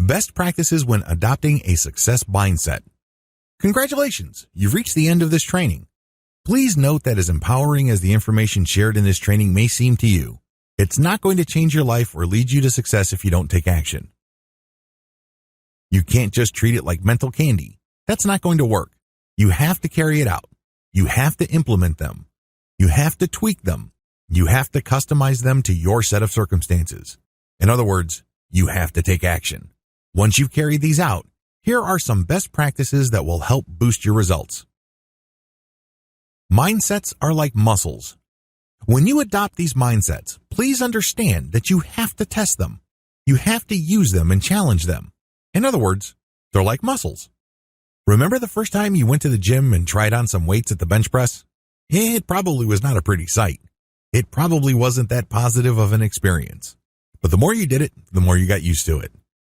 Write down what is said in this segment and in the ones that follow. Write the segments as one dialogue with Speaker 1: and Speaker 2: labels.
Speaker 1: Best practices when adopting a success mindset. Congratulations, you've reached the end of this training. Please note that as empowering as the information shared in this training may seem to you, it's not going to change your life or lead you to success if you don't take action. You can't just treat it like mental candy. That's not going to work. You have to carry it out. You have to implement them. You have to tweak them. You have to customize them to your set of circumstances. In other words, you have to take action. Once you've carried these out, here are some best practices that will help boost your results. Mindsets are like muscles. When you adopt these mindsets, please understand that you have to test them. You have to use them and challenge them. In other words, they're like muscles. Remember the first time you went to the gym and tried on some weights at the bench press? It probably was not a pretty sight. It probably wasn't that positive of an experience. But the more you did it, the more you got used to it.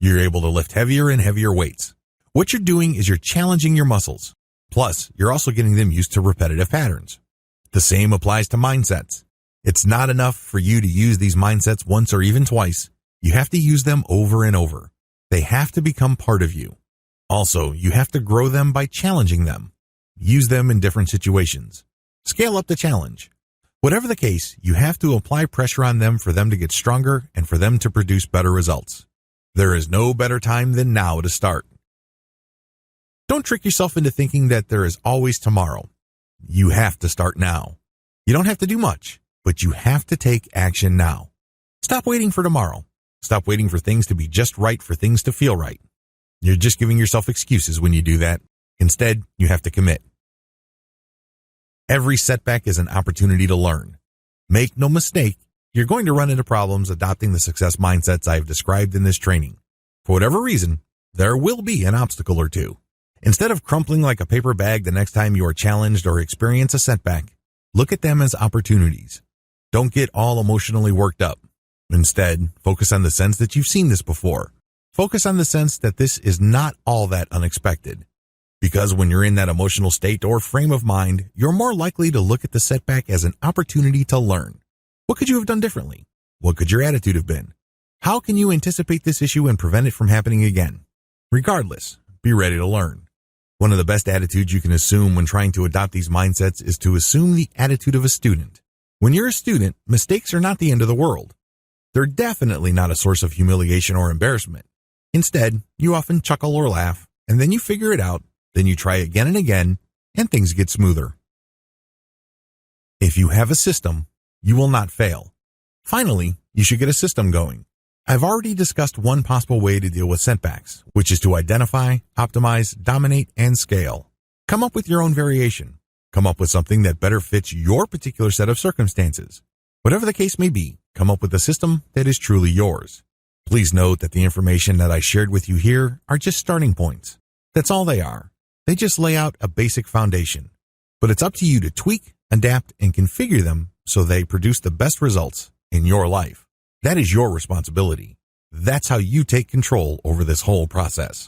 Speaker 1: You're able to lift heavier and heavier weights. What you're doing is you're challenging your muscles. Plus, you're also getting them used to repetitive patterns. The same applies to mindsets. It's not enough for you to use these mindsets once or even twice. You have to use them over and over. They have to become part of you. Also, you have to grow them by challenging them. Use them in different situations. Scale up the challenge. Whatever the case, you have to apply pressure on them for them to get stronger and for them to produce better results. There is no better time than now to start. Don't trick yourself into thinking that there is always tomorrow. You have to start now. You don't have to do much, but you have to take action now. Stop waiting for tomorrow. Stop waiting for things to be just right for things to feel right. You're just giving yourself excuses when you do that. Instead, you have to commit. Every setback is an opportunity to learn. Make no mistake, you're going to run into problems adopting the success mindsets I've described in this training. For whatever reason, there will be an obstacle or two. Instead of crumpling like a paper bag the next time you are challenged or experience a setback, look at them as opportunities. Don't get all emotionally worked up. Instead, focus on the sense that you've seen this before. Focus on the sense that this is not all that unexpected. Because when you're in that emotional state or frame of mind, you're more likely to look at the setback as an opportunity to learn. What could you have done differently? What could your attitude have been? How can you anticipate this issue and prevent it from happening again? Regardless, be ready to learn. One of the best attitudes you can assume when trying to adopt these mindsets is to assume the attitude of a student. When you're a student, mistakes are not the end of the world. They're definitely not a source of humiliation or embarrassment. Instead, you often chuckle or laugh, and then you figure it out, then you try again and again, and things get smoother. If you have a system, you will not fail. Finally, you should get a system going. I've already discussed one possible way to deal with setbacks, which is to identify, optimize, dominate, and scale. Come up with your own variation. Come up with something that better fits your particular set of circumstances. Whatever the case may be, come up with a system that is truly yours. Please note that the information that I shared with you here are just starting points. That's all they are. They just lay out a basic foundation. But it's up to you to tweak, adapt, and configure them so they produce the best results in your life. That is your responsibility. That's how you take control over this whole process.